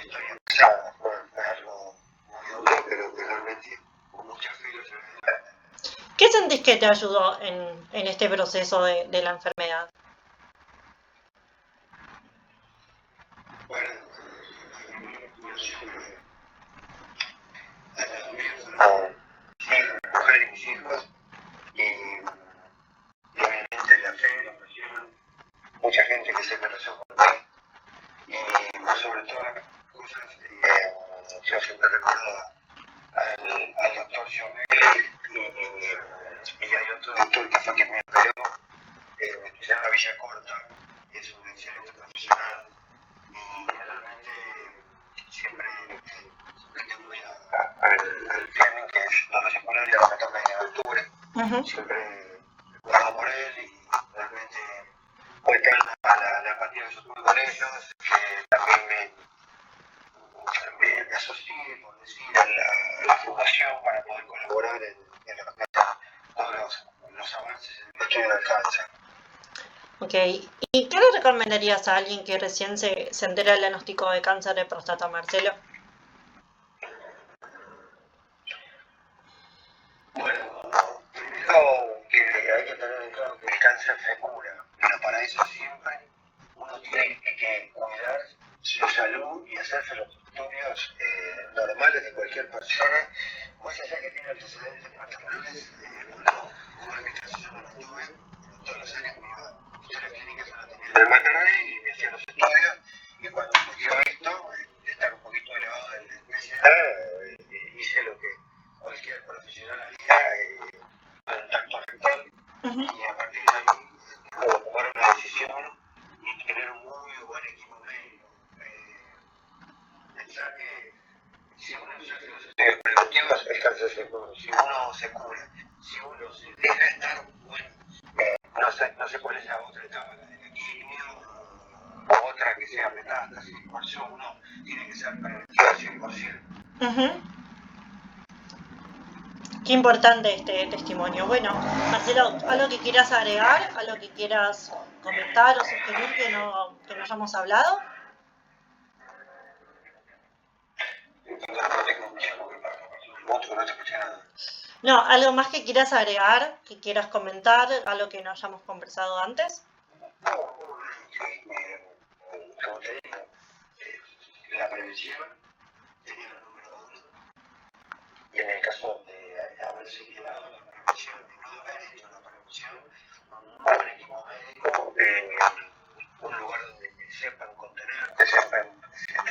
historia pesada, fue algo muy duro, pero que realmente con mucha fe lo llevé adelante. ¿Qué sentís que te ayudó en este proceso de la enfermedad? hijos y obviamente la fe, la oración, mucha gente que se me rezó por mí y por sobre todas las cosas yo siempre recuerdo al doctor Giomel y hay otro doctor que fue quien me operó, que se llama Villacorta, que es un excelente profesional y realmente siempre voy al Fleming, que es donde se pone la maratón en octubre, siempre oramos por él y realmente muestran la empatía que yo tuve con ellos, que también me asocié, por decir, a la fundación para poder colaborar en lo que todos los avances en el estudio del cáncer. Ok, ¿y qué le recomendarías a alguien que recién se entera del diagnóstico de cáncer de próstata, Marcelo? Bueno, primero que hay que tener en claro que el cáncer se cura, pero para eso siempre uno tiene que cuidar su salud y hacerse los estudios normales de cualquier persona, más allá que tiene antecedentes paternales, como en mi caso yo no lo tuve, todos los años me iba a las clínicas a la tenía del Monterrey y me hacía los estudios, y cuando surgió esto, de estar un poquito elevado de la especialidad, hice lo que cualquier profesional haría, contacto rectal, y a partir de ahí puedo tomar una decisión y tener un muy buen equipo médico. Pensar que si uno se hace los estudios preventivos, el cáncer se cura. Si uno se cura, si uno se deja estar, bueno, no sé cuál es la otra etapa, la de la quimio o otra que sea metástasis, por eso uno tiene que ser preventivo al 100%. Qué importante este testimonio. Bueno, Marcelo, ¿algo que quieras agregar? ¿Algo que quieras comentar o sugerir que no hayamos hablado? No, ¿algo más que quieras agregar, que quieras comentar, algo que no hayamos conversado antes? Como te digo, la prevención sería lo número uno. Y en el caso de haberse quedado la prevención, de no haber hecho la prevención, un buen equipo médico, un lugar donde sepan contener, te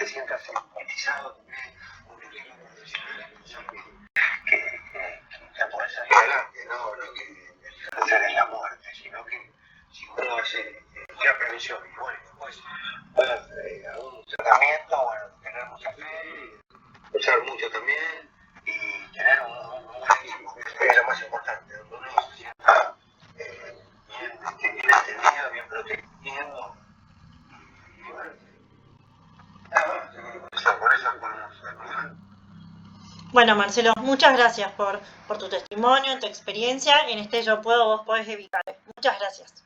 sientas empatizado también, un equipo profesional, pensar que podés salir adelante, no que el cáncer es la muerte, sino que si uno hace la prevención y bueno, después algún tratamiento, bueno, tener mucha fe, usar mucho también y tener un buen equipo, que es lo más importante, donde uno se sienta bien entendido, bien protegido y bueno, nada más, por eso podemos ayudar. Bueno, Marcelo, muchas gracias por tu testimonio, tu experiencia en este Yo Puedo, Vos Podés evitar. Muchas gracias.